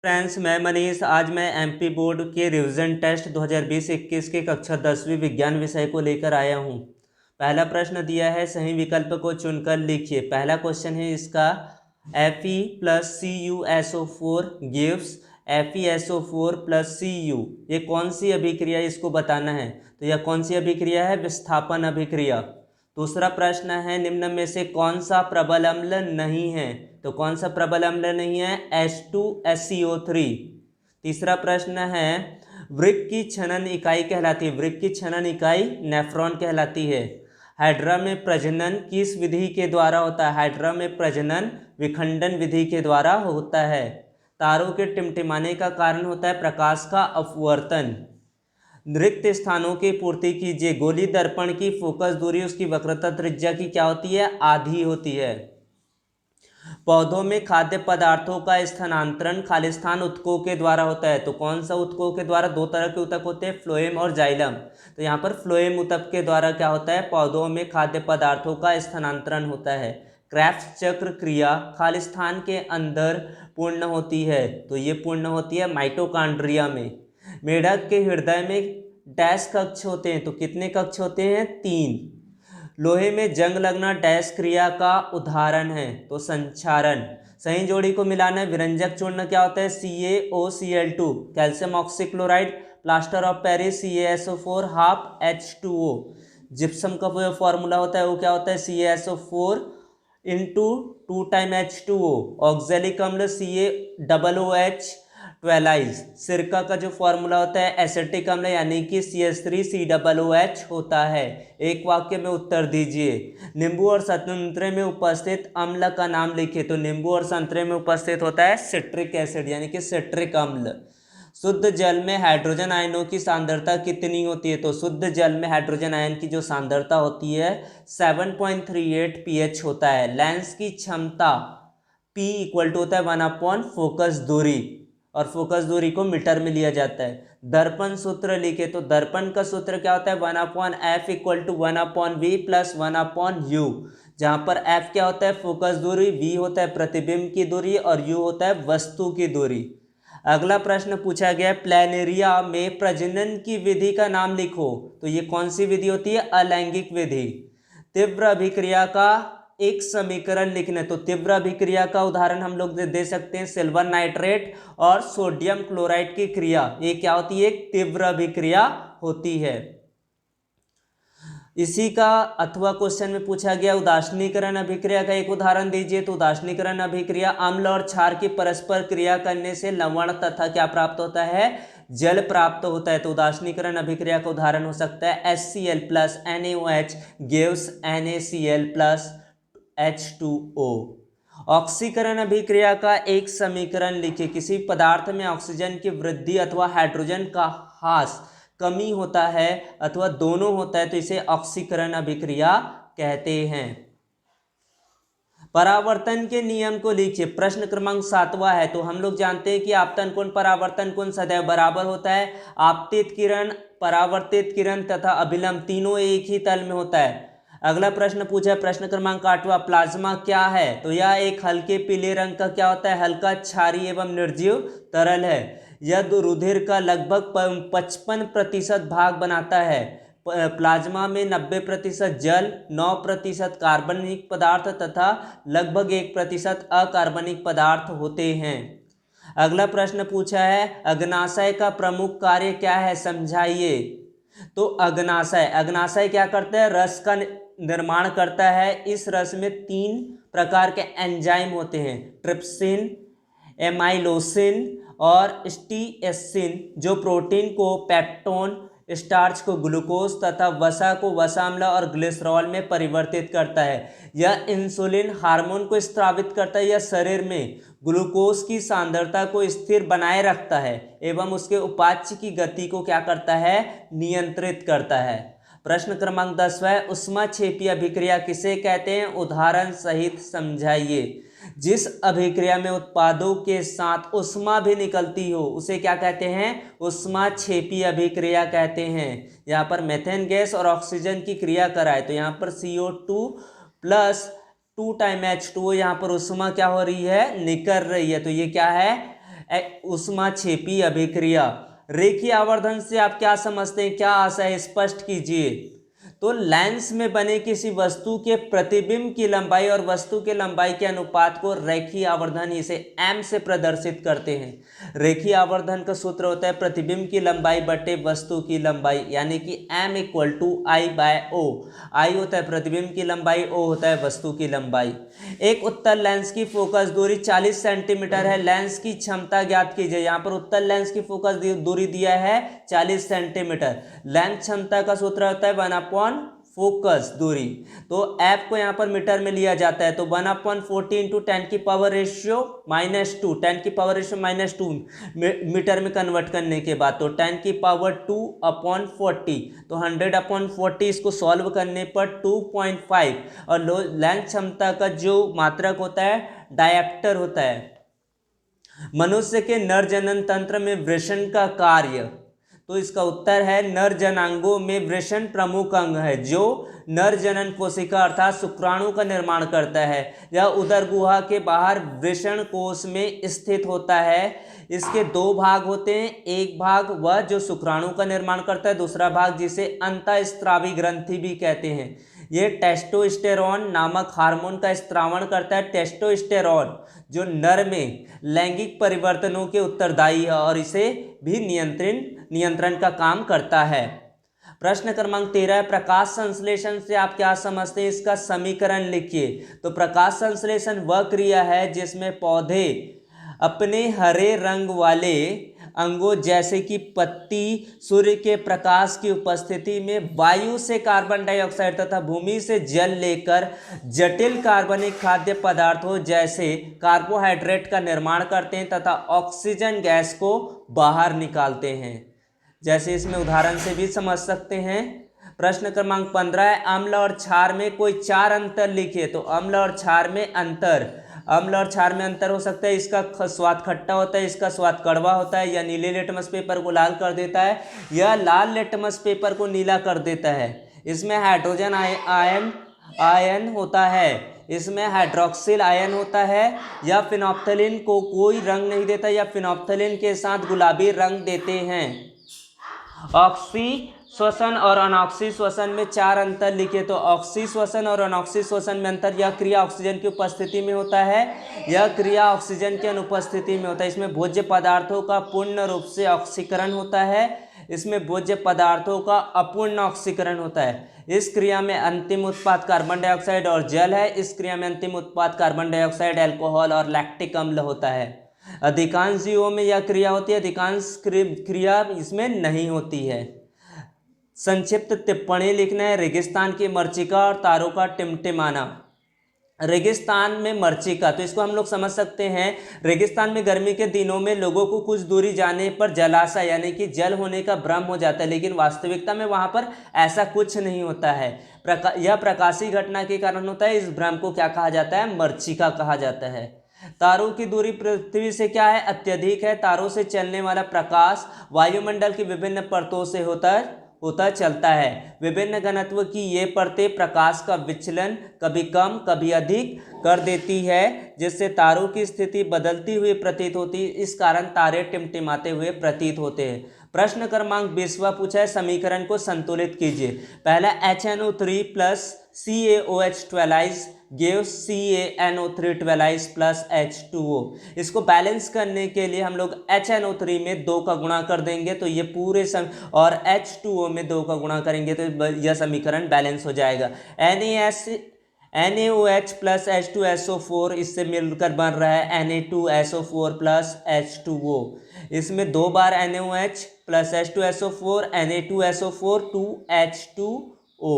Friends, मैं मनीष। आज मैं एमपी बोर्ड के रिवीजन टेस्ट 2020-21 के कक्षा 10वीं विज्ञान विषय को लेकर आया हूं। पहला प्रश्न दिया है, सही विकल्प को चुनकर लिखिए। पहला क्वेश्चन है इसका, Fe plus CuSO4 gives FeSO4 plus Cu। ये कौन सी अभिक्रिया, इसको बताना है। तो यह कौन सी अभिक्रिया है? विस्थापन अभिक्रिया। दूसरा प्रश्न है, निम्न में से कौन सा प्रबल अम्ल नहीं है? तो कौन सा प्रबल अम्ल नहीं है? H2SCO3। तीसरा प्रश्न है, वृक्क की छनन इकाई कहलाती है। वृक्क की छनन इकाई नेफ्रॉन कहलाती है। हाइड्रा में प्रजनन किस विधि के द्वारा होता है? हाइड्रा में प्रजनन विखंडन विधि के द्वारा होता है। तारों के टिमटिमाने का कारण होता है प्रकाश का अपवर्तन। रिक्त स्थानों की पूर्ति कीजिए। गोली दर्पण की फोकस दूरी उसकी वक्रता त्रिज्या की क्या होती है? आधी होती है। पौधों में खाद्य पदार्थों का स्थानांतरण खालिस्तान ऊतकों के द्वारा होता है। तो कौन सा ऊतकों के द्वारा? दो तरह के ऊतक होते हैं, फ्लोएम और जाइलम। तो यहाँ पर फ्लोएम ऊतक के द्वारा क्या होता है? पौधों में खाद्य पदार्थों का स्थानांतरण होता है। क्रेब्स चक्र क्रिया खालिस्तान के अंदर पूर्ण होती है। तो ये पूर्ण होती है माइटोकॉन्ड्रिया में। मेढक के हृदय में डैश कक्ष होते हैं। तो कितने कक्ष होते हैं? 3। लोहे में जंग लगना डैश क्रिया का उदाहरण है। तो संक्षारण। सही जोड़ी को मिलाना है। विरंजक चूर्ण क्या होता है? CaOCl2। Calcium oxychloride plaster of Paris CaSO4 half H2O। Gypsum का जो फॉर्मूला होता है वो क्या होता है? CaSO4 into 2 time H2O। Oxalic अम्ल CaOOH 12। सिरका का जो फॉर्मूला होता है एसिटिक अम्ल यानी कि CH3COOH होता है। एक वाक्य में उत्तर दीजिए। नींबू और संतरे में उपस्थित अम्ल का नाम लिखिए। तो नींबू और संतरे में उपस्थित होता है सिट्रिक एसिड यानी कि सिट्रिक अम्ल। शुद्ध जल में हाइड्रोजन आयनों की सांद्रता कितनी होती है? तो शुद्ध जल में हाइड्रोजन आयन की जो सांद्रता होती है 7.38 pH होता है। लेंस की क्षमता P इक्वल टू होता है 1 फोकस दूरी, और फोकस दूरी को मीटर में लिया जाता है। दर्पण सूत्र लिखे। तो दर्पण का सूत्र क्या होता है? 1/f equal to 1/v plus 1/u। जहां पर f क्या होता है? फोकस दूरी, v होता है प्रतिबिंब की दूरी, और u होता है वस्तु की दूरी। अगला प्रश्न पूछा गया, प्लैनेरिया में प्रजनन की विधि का नाम लिखो। तो ये कौन सी विधि होती है? अलैंगिक विधि। तीव्र अभिक्रिया का एक समीकरण लिखना है। तो तीव्र अभिक्रिया का उदाहरण हम लोग दे सकते हैं सिल्वर नाइट्रेट और सोडियम क्लोराइड की क्रिया। ये क्या होती है? एक तीव्र अभिक्रिया होती है। इसी का अथवा क्वेश्चन में पूछा गया, उदासीनीकरण अभिक्रिया का एक उदाहरण दीजिए। तो उदासीनीकरण अभिक्रिया अम्ल और क्षार की परस्पर क्रिया करने से लवण तथा क्या प्राप्त होता है? जल प्राप्त होता है। तो उदासीनीकरण अभिक्रिया का उदाहरण हो सकता है HCl plus NaOH gives NaCl plus H2O। ऑक्सीकरण अभिक्रिया का एक समीकरण लिखिए। किसी पदार्थ में ऑक्सीजन की वृद्धि अथवा हाइड्रोजन का ह्रास, कमी होता है अथवा दोनों होता है तो इसे ऑक्सीकरण अभिक्रिया कहते हैं। परावर्तन के नियम को लिखिए। प्रश्न क्रमांक 7वां है। तो हम लोग जानते हैं कि आपतन कोण परावर्तन कोण सदैव बराबर होता है। आपतित किरण, परावर्तित किरण तथा अभिलंब तीनों एक ही तल में होता है। अगला प्रश्न पूछा है प्रश्न क्रमांक 8वां, प्लाज्मा क्या है? तो यह एक हल्के पीले रंग का क्या होता है? हल्का क्षारीय एवं निर्जीव तरल है। यह रुधिर का लगभग 55% भाग बनाता है। प्लाज्मा में 90% जल, 9% कार्बनिक पदार्थ तथा लगभग 1% अकार्बनिक पदार्थ होते हैं। अगला प्रश्न पूछा है, अग्नाशय का प्रमुख कार्य क्या है? समझाइए। तो अग्नाशय क्या करता है? रस का निर्माण करता है। इस रस में 3 प्रकार के एंजाइम होते हैं, ट्रिप्सिन, एमाइलोसिन और स्टीएसिन, जो प्रोटीन को पेप्टोन, स्टार्च को ग्लूकोज तथा वसा को वसाम्ल और ग्लिसरॉल में परिवर्तित करता है। यह इंसुलिन हार्मोन को स्रावित करता है। यह शरीर में ग्लूकोज की सांद्रता को स्थिर बनाए रखता है एवं उसके उपाच्य की गति को क्या करता है? नियंत्रित करता है। प्रश्न क्रमांक 10वां, ऊष्माक्षेपी अभिक्रिया किसे कहते हैं? उदाहरण सहित समझाइए। जिस अभिक्रिया में उत्पादों के साथ उष्मा भी निकलती हो उसे क्या कहते हैं? ऊष्माक्षेपी अभिक्रिया कहते हैं। यहाँ पर मेथेन गैस और ऑक्सीजन की क्रिया कराए तो यहाँ पर CO2 प्लस 2 टाइम H2O, यहाँ पर ऊष्मा क्या हो रही है? निकल रही है। तो ये क्या है? ऊष्माक्षेपी अभिक्रिया। रेखीय आवर्धन से आप क्या समझते हैं, क्या आशा है, स्पष्ट कीजिए। तो लेंस में बने किसी वस्तु के प्रतिबिंब की लंबाई और वस्तु के लंबाई के अनुपात को रेखीय आवर्धन इसे m से प्रदर्शित करते हैं। रेखीय आवर्धन का सूत्र होता है प्रतिबिंब की लंबाई बटे वस्तु की लंबाई, यानी कि m equal to I by O. I होता है प्रतिबिंब की लंबाई, ओ होता है वस्तु की लंबाई। एक उत्तल लेंस की फोकस दूरी 40 सेंटीमीटर है। लेंस की क्षमता ज्ञात कीजिए। यहाँ पर उत्तल लेंस की फोकस दूरी दिया है 40 सेंटीमीटर। लेंस क्षमता का सूत्र होता है 1/4 फोकस दूरी। तो एफ को यहाँ पर मीटर में लिया जाता है, तो 1/40 इंटू 10 की पावर रेशियो -2, 10 की पावर रेशियो -2 मीटर में कन्वर्ट करने के बाद तो 10 की पावर 2/40, तो 100/40 इसको सॉल्व करने पर 2.5। और लेंस क्षमता का जो मात्रक होता है डायप्टर होता है। मनुष्य के नर जनन तंत्र में वृषण का कार्य, तो इसका उत्तर है नर जनांगों में वृषण प्रमुख अंग है जो नर जनन कोशिका अर्थात शुक्राणु का निर्माण करता है। यह उदर गुहा के बाहर वृषण कोश में स्थित होता है। इसके दो भाग होते हैं, एक भाग वह जो शुक्राणु का निर्माण करता है, दूसरा भाग जिसे अंतःस्रावी ग्रंथि भी कहते हैं। ये टेस्टोस्टेरोन नामक हार्मोन का स्त्रावण करता है। टेस्टोस्टेरोन जो नर में लैंगिक परिवर्तनों के उत्तरदायी है और इसे भी नियंत्रण का काम करता है। प्रश्न क्रमांक 13, प्रकाश संश्लेषण से आप क्या समझते हैं, इसका समीकरण लिखिए। तो प्रकाश संश्लेषण वह क्रिया है जिसमें पौधे अपने हरे रंग वाले अंगों जैसे कि पत्ती सूर्य के प्रकाश की उपस्थिति में वायु से कार्बन डाइऑक्साइड तथा भूमि से जल लेकर जटिल कार्बनिक खाद्य पदार्थों जैसे कार्बोहाइड्रेट का निर्माण करते हैं तथा ऑक्सीजन गैस को बाहर निकालते हैं। जैसे इसमें उदाहरण से भी समझ सकते हैं। प्रश्न क्रमांक 15 है, अम्ल और क्षार में कोई 4 अंतर लिखिए। तो अम्ल और क्षार में अंतर हो सकता है, इसका स्वाद खट्टा होता है, इसका स्वाद कड़वा होता है, या नीले लिटमस पेपर को लाल कर देता है, या लाल लिटमस पेपर को नीला कर देता है। इसमें हाइड्रोजन आयन होता है, इसमें हाइड्रोक्सिल आयन होता है, या फिनोप्थलीन को कोई रंग नहीं देता, या फिनोप्थलीन के साथ गुलाबी रंग देते हैं। ऑक्सी श्वसन और अनॉक्सी श्वसन में 4 अंतर लिखे। तो ऑक्सी श्वसन और अनॉक्सी श्वसन में अंतर, यह क्रिया ऑक्सीजन की उपस्थिति में होता है, यह क्रिया ऑक्सीजन की अनुपस्थिति में होता है। इसमें भोज्य पदार्थों का पूर्ण रूप से ऑक्सीकरण होता है, इसमें भोज्य पदार्थों का अपूर्ण ऑक्सीकरण होता है। इस क्रिया में अंतिम उत्पाद कार्बन डाइऑक्साइड और जल है। इस क्रिया में अंतिम उत्पाद कार्बन डाइऑक्साइड, अल्कोहल और लैक्टिक अम्ल होता है। अधिकांश जीवों में यह क्रिया होती है, अधिकांश क्रिया इसमें नहीं होती है। संक्षिप्त टिप्पणी लिखना है। रेगिस्तान की मरीचिका और तारों का टिमटिमाना। रेगिस्तान में मरीचिका, तो इसको हम लोग समझ सकते हैं, रेगिस्तान में गर्मी के दिनों में लोगों को कुछ दूरी जाने पर जलाशय यानी कि जल होने का भ्रम हो जाता है, लेकिन वास्तविकता में वहाँ पर ऐसा कुछ नहीं होता है। यह प्रकाशीय घटना के कारण होता है। इस भ्रम को क्या कहा जाता है, मरीचिका कहा जाता है। तारों की दूरी पृथ्वी से क्या है, अत्यधिक है। तारों से चलने वाला प्रकाश वायुमंडल की विभिन्न परतों से होता चलता है। विभिन्न घनत्व की ये परतें प्रकाश का विचलन कभी कम कभी अधिक कर देती है, जिससे तारों की स्थिति बदलती हुई प्रतीत होती है। इस कारण तारे टिमटिमाते हुए प्रतीत होते हैं। प्रश्न क्रमांक 20वां पूछा है, समीकरण को संतुलित कीजिए। पहला HNO3 plus CaOH 12 gives CaNO3 12 plus H2O। इसको बैलेंस करने के लिए हम लोग HNO3 में 2 का गुणा कर देंगे तो ये पूरे और H2O में 2 का गुणा करेंगे तो यह समीकरण बैलेंस हो जाएगा। NaOH प्लस H2SO4 इससे मिलकर बन रहा है Na2SO4 प्लस H2O। इसमें 2 बार NaOH plus H2SO4 Na2SO4 2H2O।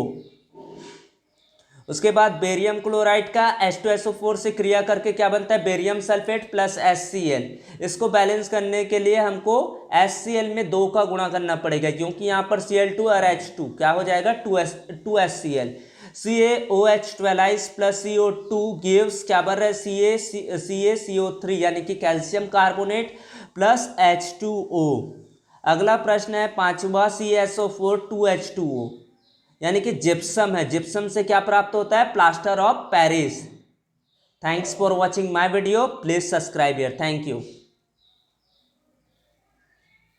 उसके बाद बेरियम क्लोराइड का H2SO4 से क्रिया करके क्या बनता है, बेरियम सल्फेट प्लस HCl। इसको बैलेंस करने के लिए हमको HCl में 2 का गुणा करना पड़ेगा, क्योंकि यहाँ पर Cl2 और H2 क्या हो जाएगा 2HCl। CaOH 12 plus CO2 gives क्या बन रहा है CaCO3 यानी कि कैल्शियम कार्बोनेट प्लस H2O। अगला प्रश्न है 5वां CaSO4 2H2O यानी कि जिप्सम है। जिप्सम से क्या प्राप्त होता है, plaster of Paris. Thanks for watching my video, please subscribe here. Thank you.